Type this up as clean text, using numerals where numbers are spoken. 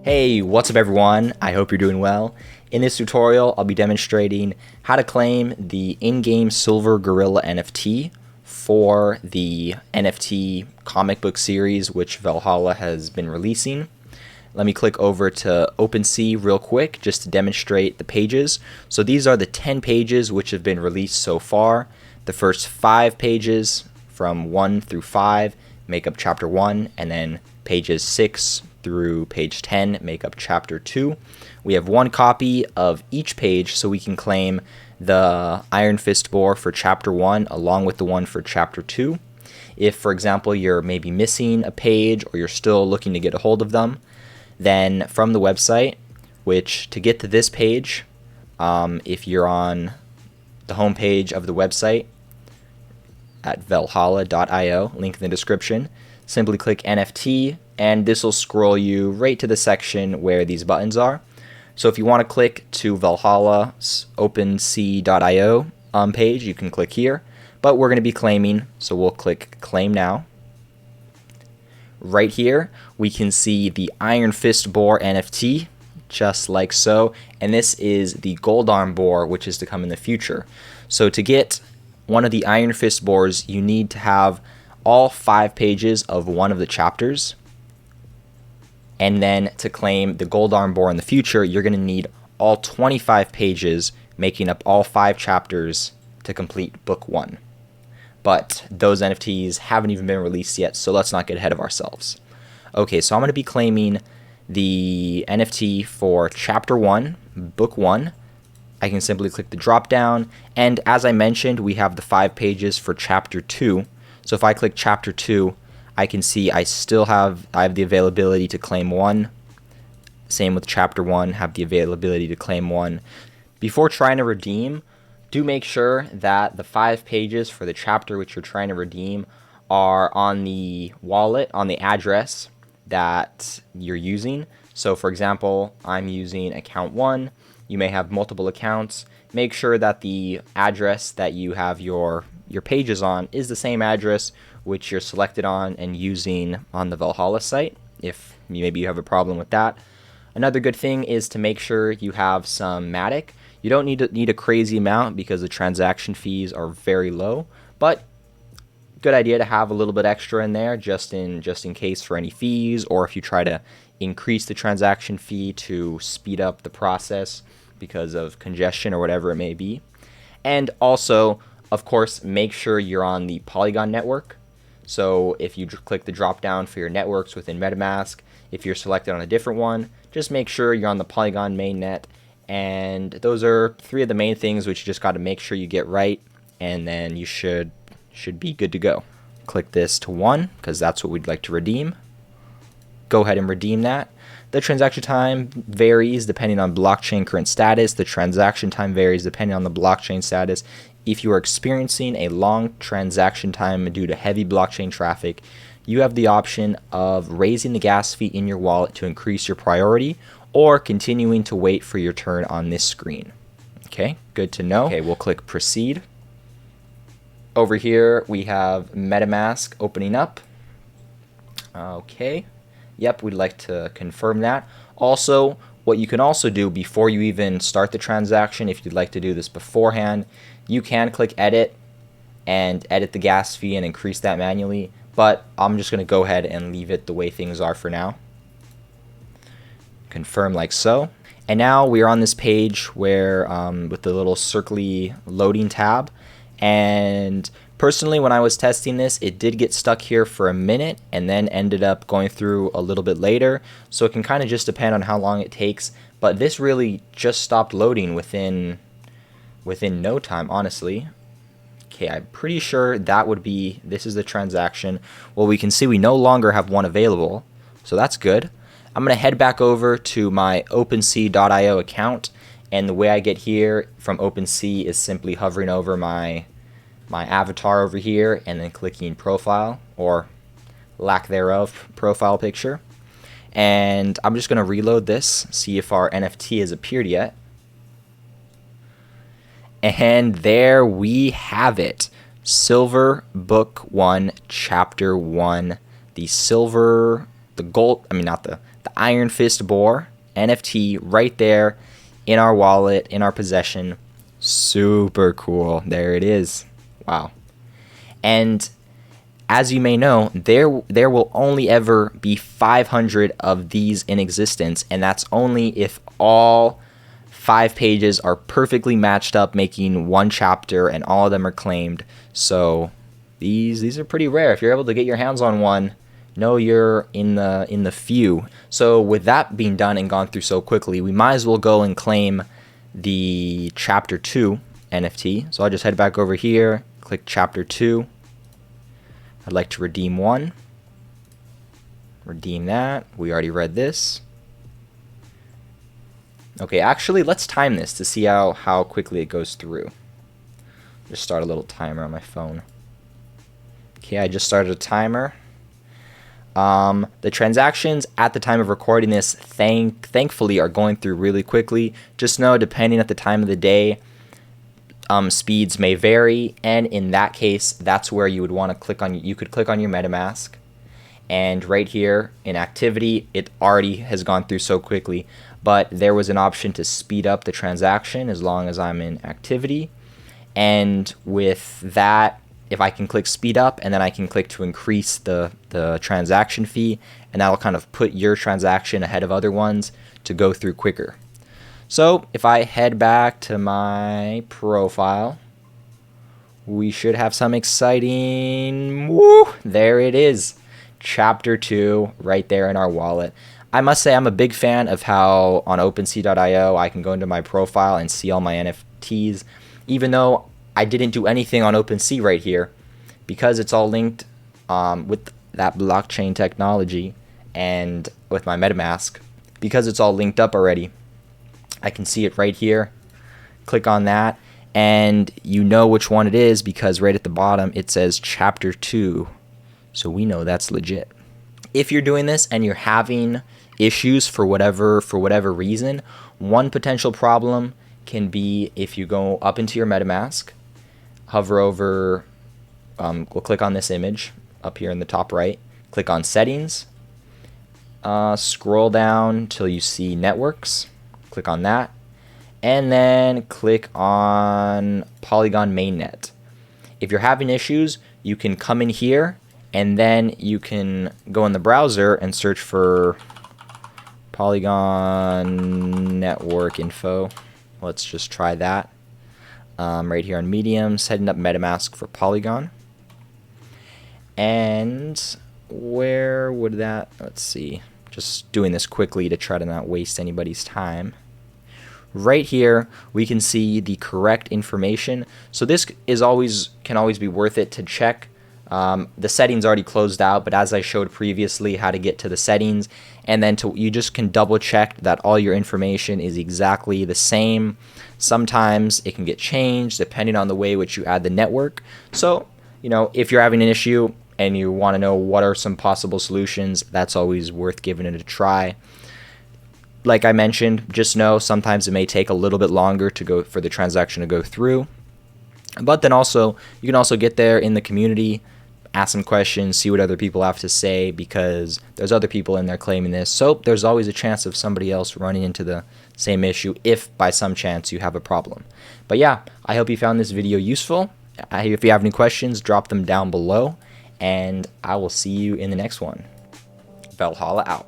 Hey, what's up everyone? I hope you're doing well. In this tutorial, I'll be demonstrating how to claim the in-game Silver Gorilla NFT for the NFT comic book series which Valhalla has been releasing. Let me click over to OpenSea real quick just to demonstrate the pages. So these are the 10 pages which have been released so far. The first 5 pages from 1 through 5 make up chapter 1, and then pages 6 through page 10 make up chapter 2. We have one copy of each page, so we can claim the Iron Fist boar for chapter 1 along with the one for chapter 2. If, for example, you're maybe missing a page or you're still looking to get a hold of them, then from the website, which to get to this page, if you're on the home page of the website at valhalla.io, link in the description, simply click NFT, and this will scroll you right to the section where these buttons are. So if you want to click to Valhalla's OpenSea.io page, you can click here, but we're going to be claiming, so we'll click Claim Now. Right here, we can see the Iron Fist boar NFT, just like so, and this is the Gold Arm boar, which is to come in the future. So to get one of the Iron Fist boars, you need to have all 5 pages of one of the chapters. And then to claim the Gold Arm boar in the future, you're going to need all 25 pages, making up all 5 chapters to complete book 1. But those NFTs haven't even been released yet, so let's not get ahead of ourselves. Okay, so I'm going to be claiming the NFT for chapter 1, book 1. I can simply click the drop down, and as I mentioned, we have the 5 pages for chapter 2. So if I click chapter 2, I can see I have the availability to claim 1. Same with chapter 1, have the availability to claim 1. Before trying to redeem, do make sure that the 5 pages for the chapter which you're trying to redeem are on the wallet, on the address that you're using. So for example, I'm using account 1. You may have multiple accounts. Make sure that the address that you have your pages on is the same address which you're selected on and using on the Valhalla site, if maybe you have a problem with that. Another good thing is to make sure you have some Matic. You don't need a crazy amount because the transaction fees are very low, but good idea to have a little bit extra in there just in case for any fees, or if you try to increase the transaction fee to speed up the process because of congestion or whatever it may be. And also, of course, make sure you're on the Polygon network. So if you click the drop down for your networks within MetaMask, if you're selected on a different one, just make sure you're on the Polygon mainnet. And those are 3 of the main things which you just got to make sure you get right, and then you should be good to go. Click this to 1 because that's what we'd like to redeem. Go ahead and redeem that. The transaction time varies depending on blockchain current status. The transaction time varies depending on the blockchain status. If you are experiencing a long transaction time due to heavy blockchain traffic, you have the option of raising the gas fee in your wallet to increase your priority, or continuing to wait for your turn on this screen. Okay, good to know. Okay, we'll click Proceed. Over here, we have MetaMask opening up. Okay, yep, we'd like to confirm that. Also, what you can also do before you even start the transaction, if you'd like to do this beforehand, you can click Edit and edit the gas fee and increase that manually, but I'm just going to go ahead and leave it the way things are for now. Confirm like so. And now we're on this page where with the little circly loading tab, and personally when I was testing this, it did get stuck here for a minute and then ended up going through a little bit later, so it can kind of just depend on how long it takes, but this really just stopped loading within no time, honestly. Okay, I'm pretty sure that would be, this is the transaction. Well, we can see we no longer have one available, so that's good. I'm going to head back over to my OpenSea.io account, and the way I get here from OpenSea is simply hovering over my avatar over here and then clicking profile, or lack thereof, profile picture. And I'm just going to reload this, see if our NFT has appeared yet. And there we have it. Silver Book 1, Chapter 1. The silver, the gold, I mean not the the Iron Fist Boar NFT right there in our wallet, in our possession. Super cool. There it is. Wow. And as you may know, there will only ever be 500 of these in existence, and that's only if all 5 pages are perfectly matched up, making one chapter, and all of them are claimed. So these are pretty rare. If you're able to get your hands on one, know you're in the few. So with that being done and gone through so quickly, we might as well go and claim the Chapter 2 NFT. So I'll just head back over here, click Chapter 2. I'd like to redeem one. Redeem that. We already read this. Okay, actually, let's time this to see how quickly it goes through. Just start a little timer on my phone. Okay, I just started a timer. The transactions at the time of recording this, thankfully, are going through really quickly. Just know, depending at the time of the day, speeds may vary, and in that case, that's where you would want to click on. You could click on your MetaMask, and right here in activity, it already has gone through so quickly. But there was an option to speed up the transaction as long as I'm in activity, and with that, if I can click speed up, and then I can click to increase the transaction fee, and that'll kind of put your transaction ahead of other ones to go through quicker. So if I head back to my profile, we should have some exciting, woo, there it is, Chapter 2 right there in our wallet. I must say I'm a big fan of how on OpenSea.io I can go into my profile and see all my NFTs, even though I didn't do anything on OpenSea right here, because it's all linked with that blockchain technology and with my MetaMask, because it's all linked up already. I can see it right here. Click on that, and you know which one it is because right at the bottom it says Chapter 2. So we know that's legit. If you're doing this and you're having issues for whatever reason, one potential problem can be if you go up into your MetaMask, hover over, we'll click on this image up here in the top right, click on Settings, scroll down till you see Networks, click on that, and then click on Polygon Mainnet. If you're having issues, you can come in here, and then you can go in the browser and search for Polygon Network Info. Let's just try that. Right here on Medium, setting up MetaMask for Polygon. And where would that, let's see, just doing this quickly to try to not waste anybody's time. Right here, we can see the correct information. So this can always be worth it to check. The settings already closed out, but as I showed previously how to get to the settings, and then you just can double check that all your information is exactly the same. Sometimes it can get changed depending on the way which you add the network. So, if you're having an issue and you want to know what are some possible solutions, that's always worth giving it a try. Like I mentioned, just know sometimes it may take a little bit longer for the transaction to go through. But then also, you can also get there in the community, ask some questions, see what other people have to say, because there's other people in there claiming this. So there's always a chance of somebody else running into the same issue if by some chance you have a problem. But yeah, I hope you found this video useful. If you have any questions, drop them down below, and I will see you in the next one. Valhalla out.